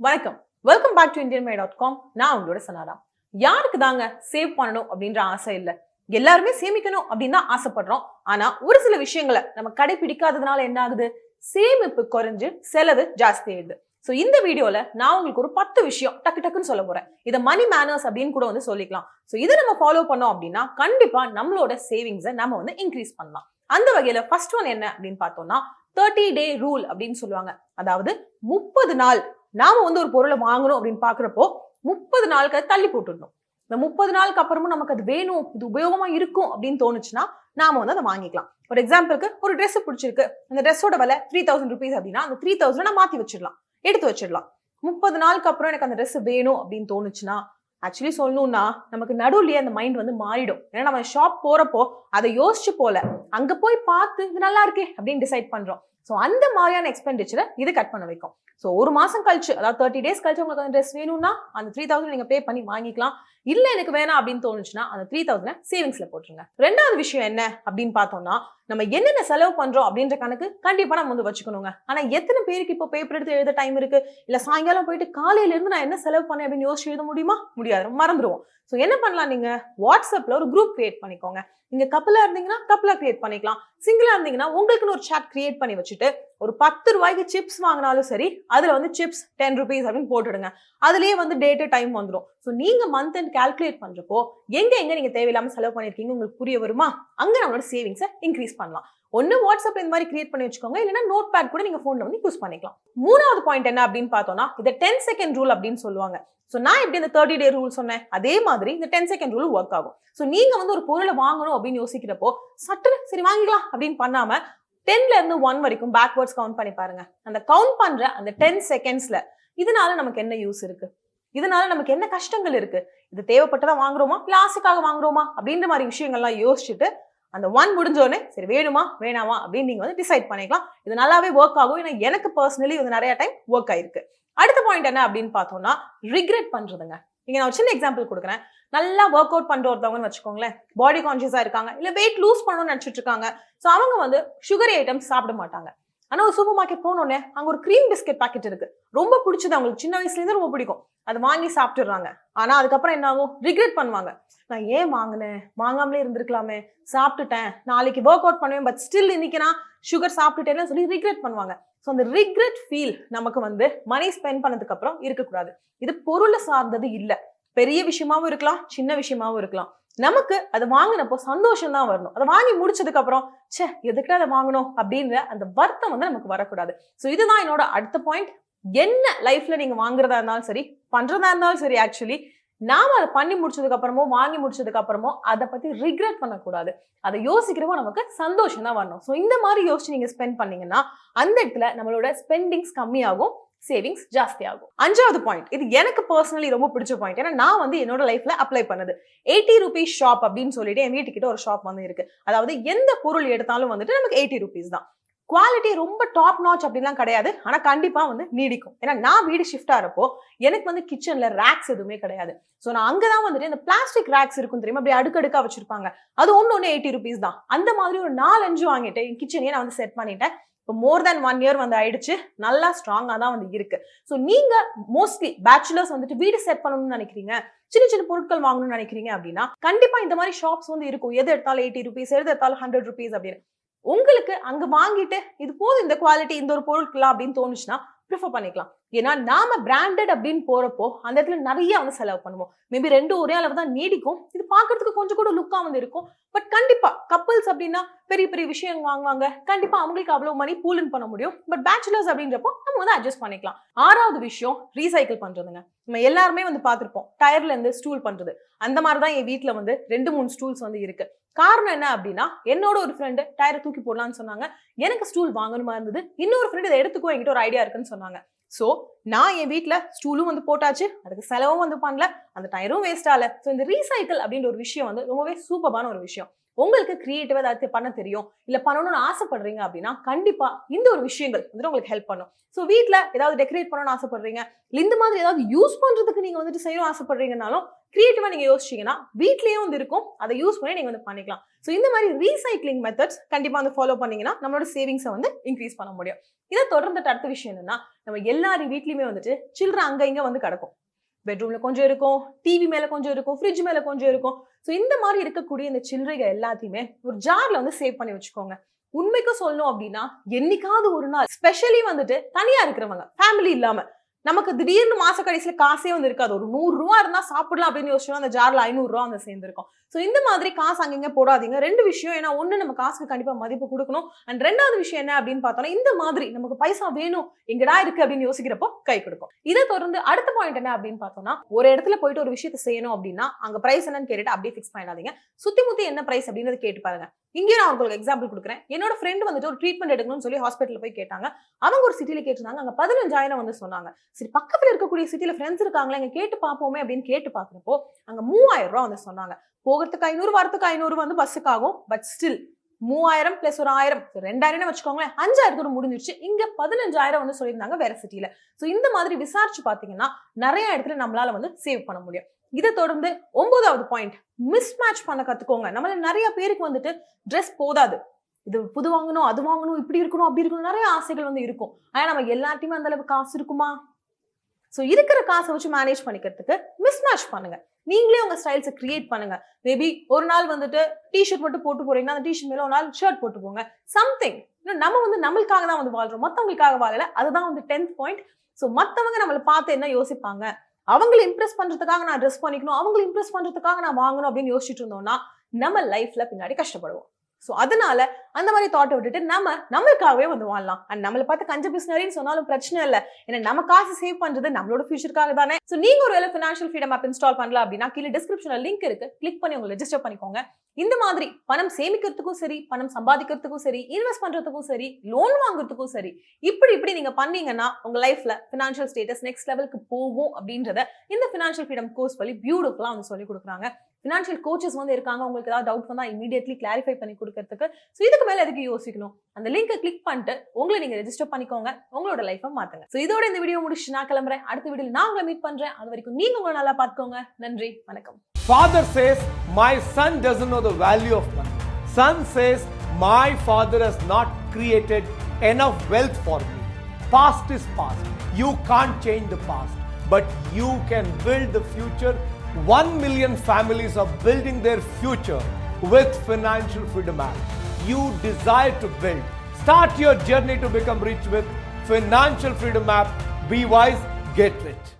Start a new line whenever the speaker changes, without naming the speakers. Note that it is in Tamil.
வணக்கம், வெல்கம் பேக் டு indianmade.com. நான் உங்களோட சனாரா. யாருக்கு தாங்க சேவ் பண்ணணும் அப்படின்ற ஆசை இல்ல? எல்லாருமே சேமிக்கணும் அப்படின்னு தான் ஆசைப்படுறோம். ஆனா ஒரு சில விஷயங்களை நம்ம கடைபிடிக்காததுனால என்ன ஆகுது? சேமிப்பு குறைஞ்சு செலவு ஜாஸ்தி ஆயிடுது. சோ இந்த வீடியோல நான் உங்களுக்கு ஒரு 10 விஷயம் டக்கு டக்குன்னு சொல்ல போறேன். இத மணி மேனர்ஸ் அப்படின்னு கூட வந்து சொல்லிக்கலாம். சோ இதை நம்ம ஃபாலோ பண்ணோம் அப்படின்னா கண்டிப்பா நம்மளோட சேவிங்ஸை நம்ம வந்து இன்க்ரீஸ் பண்ணலாம். அந்த வகையில ஃபர்ஸ்ட் ஒன் என்ன அப்படின்னு பார்த்தோம்னா 30-day ரூல் அப்படின்னு சொல்லுவாங்க. அதாவது 30 நாள் நாம வந்து ஒரு பொருளை வாங்கணும் அப்படின்னு பாக்குறப்போ 30 நாளுக்கு தள்ளி போட்டுடணும். இந்த 30 நாளுக்கு அப்புறமும் நமக்கு அது வேணும், இது உபயோகமா இருக்கும் அப்படின்னு தோணுச்சுன்னா நாம வந்து அதை வாங்கிக்கலாம். ஒரு எக்ஸாம்பிளுக்கு ஒரு ட்ரெஸ் பிடிச்சிருக்கு, அந்த ட்ரெஸ்ஸோட விலை 3000 rupees அப்படின்னா அந்த 3000 நான் மாத்தி வச்சிடலாம், எடுத்து வச்சிடலாம். 30 நாளுக்கு அப்புறம் எனக்கு அந்த ட்ரெஸ் வேணும் அப்படின்னு தோணுச்சுன்னா ஆக்சுவலி சொல்லணும்னா நமக்கு நடுவுலயே அந்த மைண்ட் வந்து மாறிடும். ஏன்னா நம்ம ஷாப் போறப்போ அதை யோசிச்சு போல, அங்க போய் பார்த்து இது நல்லா இருக்கே அப்படின்னு டிசைட் பண்றோம். சோ அந்த மாதிரியான எக்ஸ்பெண்டிச்சரை இது கட் பண்ண வைக்கும். சோ ஒரு மாசம் கழிச்சு, அதாவது 30 days கழிச்சு உங்களுக்கு அந்த ட்ரெஸ் வேணும்னா அந்த 3000 நீங்க பே பண்ணி வாங்கிக்கலாம். இல்ல எனக்கு வேணாம் அப்படின்னு தோணுச்சுன்னா அந்த 3000 சேவிங்ஸ்ல போட்டுருங்க. ரெண்டாவது விஷயம் என்ன அப்படின்னு பார்த்தோம்னா, நம்ம என்னென்ன செலவு பண்றோம் அப்படின்ற கணக்கு கண்டிப்பா நம்ம வந்து வச்சுக்கணுங்க. ஆனா எத்தனை பேருக்கு இப்போ பேப்பர் எடுத்து எழுத டைம் இருக்கு? இல்ல சாயங்காலம் போயிட்டு காலையில இருந்து நான் என்ன செலவு பண்ணேன் அப்படின்னு யோசிச்சு எழுத முடியுமா? முடியாது, மறந்துடுவோம். சோ என்ன பண்ணலாம், நீங்க வாட்ஸ்அப்ல ஒரு குரூப் கிரியேட் பண்ணிக்கோங்க. நீங்க கப்பலா இருந்தீங்கன்னா கப்பலா கிரியேட் பண்ணிக்கலாம். சிங்கிளா இருந்தீங்கன்னா உங்களுக்குன்னு ஒரு சாட் கிரியேட் பண்ணி வச்சுட்டு ஒரு 10 ரூபாய்க்கு சிப்ஸ் வாங்கினாலும் சரி, அதுல வந்து சிப்ஸ் 10 rupees அப்படின்னு போட்டுடுங்க. அதுலயே வந்து டேட்டு டைம் வந்துடும். ஸோ நீங்க மந்த் அண்ட் கால்குலேட் பண்றப்போ எங்க நீங்க தேவையில்லாம செலவு பண்ணிருக்கீங்க உங்களுக்கு புரிய வருமா? அங்க நம்மளோட சேவிங்ஸை இன்க்ரீஸ் பண்ணலாம். ஒன்னு வாட்ஸ்அப்ல இந்த மாதிரி கிரியேட் பண்ணி வச்சுக்கோங்க, இல்லைன்னா நோட் பேட் கூட நீங்க போன்ல வந்து யூஸ் பண்ணிக்கலாம். மூணாவது பாயிண்ட் என்ன அப்படின்னு பார்த்தோம்னா, இதை 10 second ரூல் அப்படின்னு சொல்லுவாங்க. சோ நான் எப்படி இந்த 30-day ரூல் சொன்னேன், அதே மாதிரி இந்த 10 second ரூல் ஒர்க் ஆகும். சோ நீங்க வந்து ஒரு பொருளை வாங்கணும் அப்படின்னு யோசிக்கிறப்போ சட்டு சரி வாங்கிக்கலாம் அப்படின்னு பண்ணாம 10ல இருந்து 1 வரைக்கும் பேக்வர்ட்ஸ் கவுண்ட் பண்ணி பாருங்க. அந்த கவுண்ட் பண்ற அந்த 10 secondsல இதனால நமக்கு என்ன யூஸ் இருக்கு, இதனால நமக்கு என்ன கஷ்டங்கள் இருக்கு, இது தேவைப்பட்டதா வாங்குறோமா இல்ல ஆசைக்காக வாங்குறோமா அப்படின்ற மாதிரி விஷயங்கள்லாம் யோசிச்சுட்டு அந்த 1 முடிஞ்சோடனே சரி வேணுமா வேணாமா அப்படின்னு நீங்க வந்து டிசைட் பண்ணிக்கலாம். இது நல்லாவே ஒர்க் ஆகும். ஏன்னா எனக்கு பர்சனலி இது நிறைய டைம் ஒர்க் ஆயிருக்கு. அடுத்த பாயிண்ட் என்ன அப்படின்னு பார்த்தோம்னா ரிக்ரெட் பண்றதுங்க. இங்க நான் ஒரு சின்ன எக்ஸாம்பிள் கொடுக்குறேன். நல்லா ஒர்க் அவுட் பண்ற ஒருத்தவங்கன்னு வச்சுக்கோங்களேன், பாடி கான்சியஸா இருக்காங்க, இல்ல வெயிட் லூஸ் பண்ணணும்னு நினைச்சிட்டு இருக்காங்க. சோ அவங்க வந்து சுகரி ஐட்டம்ஸ் சாப்பிட மாட்டாங்க. ஆனா ஒரு சூப்பர் மார்க்கெட் போனோடனே அங்க ஒரு கிரீம் பிஸ்கெட் பாக்கெட் இருக்கு, ரொம்ப பிடிச்சது, அவங்களுக்கு சின்ன வயசுல இருந்து ரொம்ப பிடிக்கும், அது வாங்கி சாப்பிட்டுறாங்க. ஆனா அதுக்கப்புறம் என்ன ஆகும்? ரிக்ரெட் பண்ணுவாங்க. நான் ஏன் வாங்கினேன், வாங்காமலே இருந்திருக்கலாமே, சாப்பிட்டுட்டேன், நாளைக்கு ஒர்க் அவுட் பண்ணுவேன், பட் ஸ்டில் இன்னைக்கு நான் சுகர் சாப்பிட்டுட்டேன்னு சொல்லி ரிக்ரெட் பண்ணுவாங்க. ஸோ அந்த ரிக்ரெட் ஃபீல் நமக்கு வந்து மணி ஸ்பெண்ட் பண்ணதுக்கு அப்புறம் இருக்கக்கூடாது. இது பொருளை சார்ந்தது இல்ல, பெரிய விஷயமாவும் இருக்கலாம், சின்ன விஷயமாவும் இருக்கலாம். நமக்கு அது வாங்கினப்போ சந்தோஷம் தான் வரணும். அதை வாங்கி முடிச்சதுக்கு அப்புறம் சே எதுக்கு அதை வாங்கணும் அப்படின்ற அந்த வருத்தம் வந்து நமக்கு வரக்கூடாது. ஸோ இதுதான் என்னோட அடுத்த பாயிண்ட். என்ன லைஃப்ல நீங்க வாங்குறதா இருந்தாலும் சரி, பண்றதா இருந்தாலும் சரி, ஆக்சுவலி நாம அதை பண்ணி முடிச்சதுக்கு அப்புறமோ வாங்கி முடிச்சதுக்கு அப்புறமோ அதை பத்தி ரிக்ரெட் பண்ணக்கூடாது. அதை யோசிக்கிறப்போ நமக்கு சந்தோஷம் தான் வரணும். ஸோ இந்த மாதிரி யோசிச்சு நீங்க ஸ்பெண்ட் பண்ணீங்கன்னா அந்த இடத்துல நம்மளோட ஸ்பெண்டிங்ஸ் கம்மியாகும், சேவிங்ஸ் ஜாஸ்தி ஆகும். அஞ்சாவது பாயிண்ட், இது எனக்கு பர்சனலி ரொம்ப பிடிச்ச பாயிண்ட். ஏன்னா நான் வந்து என்னோட லைஃப்ல அப்ளை பண்ணது 80 rupees ஷாப் அப்படின்னு சொல்லிட்டு என் வீட்டுக்கிட்ட ஒரு ஷாப் வந்து இருக்கு. அதாவது எந்த பொருள் எடுத்தாலும் வந்துட்டு நமக்கு 80 rupees தான். குவாலிட்டி ரொம்ப டாப் நாச் அப்படிலாம் கிடையாது, ஆனா கண்டிப்பா வந்து நீடிக்கும். ஏன்னா நான் வீடு ஷிஃப்ட் ஆறப்போ எனக்கு வந்து கிச்சன்ல ரேக்ஸ் எதுவுமே கிடையாது. சோ நான் அங்கதான் வந்துட்டு இந்த பிளாஸ்டிக் ரேக்ஸ் இருக்கும் தெரியுமா, அப்படி அடுக்கடுக்கா வச்சிருப்பாங்க, அது ஒன்னு 80 rupees தான். அந்த மாதிரி ஒரு 4-5 வாங்கிட்டு என் கிச்சனையே நான் வந்து செட் பண்ணிட்டேன். இப்போ மோர் தென் 1 year வந்து ஆயிடுச்சு, நல்லா ஸ்ட்ராங்கா தான் வந்து இருக்கு. ஸோ நீங்க மோஸ்ட்லி பேச்சுலர்ஸ் வந்துட்டு வீடு செட் பண்ணணும்னு நினைக்கிறீங்க, சின்ன சின்ன பொருட்கள் வாங்கணும்னு நினைக்கிறீங்க அப்படின்னா கண்டிப்பா இந்த மாதிரி ஷாப்ஸ் வந்து இருக்கும். எது எடுத்தாலும் 80 rupees, எது எடுத்தாலும் 100 rupees அப்படின்னு. உங்களுக்கு அங்க வாங்கிட்டு இது போதும் இந்த குவாலிட்டி இந்த ஒரு பொருட்களா அப்படின்னு தோணுச்சுன்னா ப்ரிஃபர் பண்ணிக்கலாம். ஏன்னா நாம பிராண்டட் அப்படின்னு போறப்போ அந்த இடத்துல நிறைய வந்து செலவு பண்ணுவோம். மேபி 2 ஒரே அளவு தான் நீடிக்கும், இது பாக்குறதுக்கு கொஞ்சம் கூட லுக்கா வந்து இருக்கும். பட் கண்டிப்பா கப்பிள்ஸ் அப்படின்னா பெரிய பெரிய விஷயம் வாங்குவாங்க, கண்டிப்பா அவங்களுக்கு அவ்வளவு மணி பூலின் பண்ண முடியும். பட் பேச்சுலர்ஸ் அப்படின்றப்போ நம்ம வந்து அட்ஜஸ்ட் பண்ணிக்கலாம். ஆறாவது விஷயம் ரீசைக்கிள் பண்றதுங்க. நம்ம எல்லாருமே வந்து பார்த்திருப்போம், டயர்ல இருந்து ஸ்டூல் பண்றது. அந்த மாதிரிதான் என் வீட்டுல வந்து 2-3 ஸ்டூல்ஸ் வந்து இருக்கு. காரணம் என்ன அப்படின்னா, என்னோட ஒரு ஃப்ரெண்டு டயரை தூக்கி போடலாம்னு சொன்னாங்க, எனக்கு ஸ்டூல் வாங்கணுமா இருந்தது, இன்னொரு ஃப்ரெண்டு இதை எடுத்துக்கோ என்கிட்ட ஒரு ஐடியா இருக்குன்னு சொன்னாங்க. சோ நான் என் வீட்டுல ஸ்டூலும் வந்து போட்டாச்சு, அதுக்கு செலவும் வந்து பண்ணல, அந்த டயரும் வேஸ்ட் ஆகல. ஸோ இந்த ரீசைக்கிள் அப்படின்ற ஒரு விஷயம் வந்து ரொம்பவே சூப்பரான ஒரு விஷயம். உங்களுக்கு கிரியேட்டிவா ஏதாவது பண்ண தெரியும் இல்ல பண்ணணும்னு ஆசைப்படுறீங்க அப்படின்னா கண்டிப்பா இந்த ஒரு விஷயங்கள் வந்துட்டு உங்களுக்கு ஹெல்ப் பண்ணும். ஸோ வீட்ல ஏதாவது டெக்கரேட் பண்ணணும்னு ஆசைப்படுறீங்க இல்ல இந்த மாதிரி ஏதாவது யூஸ் பண்றதுக்கு நீங்க வந்துட்டு செய்யணும் ஆசைப்படுறீங்கனாலும் கிரியேட்டிவா நீங்க யோசிச்சீங்கன்னா வீட்லயே வந்து இருக்கும், அதை யூஸ் பண்ணி நீங்க வந்து பண்ணிக்கலாம். ஸோ இந்த மாதிரி ரீசைக்ளிங் மெத்தட்ஸ் கண்டிப்பா வந்து ஃபாலோ பண்ணீங்கன்னா நம்மளோட சேவிங்ஸை வந்து இன்க்ரீஸ் பண்ண முடியும். இதை தொடர்ந்துட்டு அடுத்த விஷயம் என்னன்னா, நம்ம எல்லாரும் வீட்லயுமே வந்துட்டு சில்லறை அங்க இங்க வந்து கிடக்கும். பெட்ரூம்ல கொஞ்சம் இருக்கும், டிவி மேல கொஞ்சம் இருக்கும், ஃப்ரிட்ஜ் மேல கொஞ்சம் இருக்கும். ஸோ இந்த மாதிரி இருக்கக்கூடிய இந்த சில்லறைகள் எல்லாத்தையுமே ஒரு ஜார்ல வந்து சேவ் பண்ணி வச்சுக்கோங்க. உண்மைக்கும் சொல்லணும் அப்படின்னா என்னைக்காவது ஒரு நாள் ஸ்பெஷலி வந்துட்டு தனியா இருக்கிறவங்க ஃபேமிலி இல்லாம நமக்கு திடீர்னு மாச கடைசியில காசே வந்து இருக்காது, ஒரு 100 ரூபா இருந்தா சாப்பிடலாம் அப்படின்னு யோசிச்சோம், அந்த ஜார்ல 500 ரூபா வந்து சேர்ந்துருக்கும். சோ இந்த மாதிரி காசு அங்கங்க போடாதீங்க. ரெண்டு விஷயம், ஏன்னா ஒண்ணு நம்ம காசுக்கு கண்டிப்பா மதிப்பு கொடுக்கணும், அண்ட் ரெண்டாவது விஷயம் என்ன அப்படின்னு பார்த்தோம்னா இந்த மாதிரி நமக்கு பைசா வேணும் எங்கடா இருக்கு அப்படின்னு யோசிக்கிறப்போ கை கொடுக்கும். இதை தொடர்ந்து அடுத்த பாயிண்ட் என்ன அப்படின்னு பார்த்தோம்னா, ஒரு இடத்துல போயிட்டு ஒரு விஷயத்தை செய்யணும் அப்படின்னா அங்க பிரைஸ் என்னன்னு கேட்டுட்டு அப்படியே ஃபிக்ஸ் பண்ணிடாதீங்க. சுத்தி முத்தி என்ன பிரைஸ் அப்படின்னு கேட்டு பாருங்க. இங்கே நான் உங்களுக்கு எக்ஸாம்பிள் கொடுக்குறேன். என்னோட ஃப்ரெண்ட் வந்துட்டு ஒரு ட்ரீட்மெண்ட் எடுக்கணும்னு சொல்லி ஹாஸ்பிட்டல் போய் கேட்டாங்க. அவங்க ஒரு சிட்டில கேட்டிருந்தாங்க, அங்க 15,000 வந்து சொன்னாங்க. சரி பக்கத்துல இருக்கக்கூடிய சிட்டில ஃப்ரெண்ட்ஸ் இருக்காங்களா இங்க கேட்டு பார்ப்போமே அப்படின்னு கேட்டு பாக்குறப்போ அங்க 3,000 ரூபாய் வந்து சொன்னாங்க. போகிறதுக்கு 500 வரத்துக்கு 500 வந்து பஸ்ஸுக்கு ஆகும். பட் ஸ்டில் 3,000 பிளஸ் ஒரு 1,000 2,000 வச்சுக்கோங்களேன், 5,000 முடிஞ்சிருச்சு. இங்க 15,000 வந்து சொல்லியிருந்தாங்க வேற சிட்டில. சோ இந்த மாதிரி விசாரிச்சு பாத்தீங்கன்னா நிறைய இடத்துல நம்மளால வந்து சேவ் பண்ண முடியும். இதை தொடர்ந்து 9வது பாயிண்ட், மிஸ் மேட்ச் பண்ண கத்துக்கோங்க. நம்மள நிறைய பேருக்கு வந்துட்டு ட்ரெஸ் போதாது, இது புது வாங்கணும் அது வாங்கணும் இப்படி இருக்கணும் அப்படி இருக்கணும் நிறைய ஆசைகள் வந்து இருக்கும். ஆனா நம்ம எல்லாத்தையுமே அந்த அளவுக்கு காசு இருக்குமா? சோ இருக்கிற காசை வச்சு மேனேஜ் பண்ணிக்கிறதுக்கு மிஸ் மேட்ச் பண்ணுங்க. நீங்களே உங்க ஸ்டைல்ஸை கிரியேட் பண்ணுங்க. மேபி ஒரு நாள் வந்துட்டு டிஷர்ட் மட்டும் போட்டு போறீங்கன்னா அந்த டிஷர்ட் மேல ஒரு நாள் ஷர்ட் போட்டு போங்க. சம்திங் நம்ம வந்து நம்மளுக்காக தான் வந்து வாழ்றோம், மத்தவங்களுக்காக வாழல. அதுதான் வந்து 10th பாயிண்ட். சோ மத்தவங்க நம்மளை பார்த்து என்ன யோசிப்பாங்க, அவங்களை இம்ப்ரெஸ் பண்றதுக்காக நான் ட்ரெஸ் பண்ணிக்கணும், அவங்களை இம்ப்ரெஸ் பண்றதுக்காக நான் வாங்கணும் அப்படின்னு யோசிச்சுட்டு இருந்தோம்னா நம்ம லைஃப்ல பின்னாடி கஷ்டப்படுவோம். சோ அதனால அந்த மாதிரி தாட்டை விட்டுட்டு நம்ம நம்மளுக்காகவே வந்து வாழலாம். அண்ட் நம்மளை பார்த்து கஞ்ச பிசினரின்னு சொன்னாலும் பிரச்சனை இல்லை, ஏன்னா நம்ம காசு சேவ் பண்றது நம்மளோட ஃபியூச்சருக்காக தானே. சோ நீங்க ஒரு வேலை ஃபினான்ஷியல் ஃப்ரீடம் ஆப் இன்ஸ்டால் பண்ணல அப்படின்னா கீழே டிஸ்கிரிப்ஷன்ல லிங்க் இருக்கு, கிளிக் பண்ணி உங்களை ரெஜிஸ்டர் பண்ணிக்கோங்க. இந்த மாதிரி பணம் சேமிக்கிறதுக்கும் சரி, பணம் சம்பாதிக்கிறதுக்கும் சரி, இன்வெஸ்ட் பண்றதுக்கும் சரி, லோன் வாங்குறதுக்கும் சரி, இப்படி நீங்க பண்ணீங்கன்னா உங்க லைஃப்ல ஃபினான்ஷியல் ஸ்டேட்டஸ் நெக்ஸ்ட் லெவலுக்கு போகும் அப்படின்றத இந்த ஃபினான்ஷியல் ஃப்ரீடம் கோர்ஸ் வழி பியூட்டிஃபுல்லா வந்து சொல்லி கொடுக்குறாங்க. ஃபினான்ஷியல் கோச்சஸ் வந்து இருக்காங்க, உங்களுக்கு ஏதாவது டவுட் வந்தா இமீடியட்லி கிளாரிஃபை பண்ணி கொடுக்கறதுக்கு. ஸோ இதுக்கு மேல எதுக்கு யோசிக்கணும், அந்த லிங்கை கிளிக் பண்ணிட்டு உங்களை நீங்க ரெஜிஸ்டர் பண்ணிக்கோங்க, உங்களோட லைஃபை மாத்துங்க. ஸோ இதோட இந்த வீடியோ முடிச்சு நான் கிளம்புறேன். அடுத்த வீடியோல நான் உங்களை மீட் பண்றேன். அது வரைக்கும் நீங்க உங்களை நல்லா பார்த்துக்கோங்க. நன்றி, வணக்கம்.
Father says, my son doesn't know the value of money. Son says, my father has not created enough wealth for me. Past is past. You can't change the past, but you can build the future. 1 million families are building their future with Financial Freedom App. You desire to build. Start your journey to become rich with Financial Freedom App. Be wise, get rich.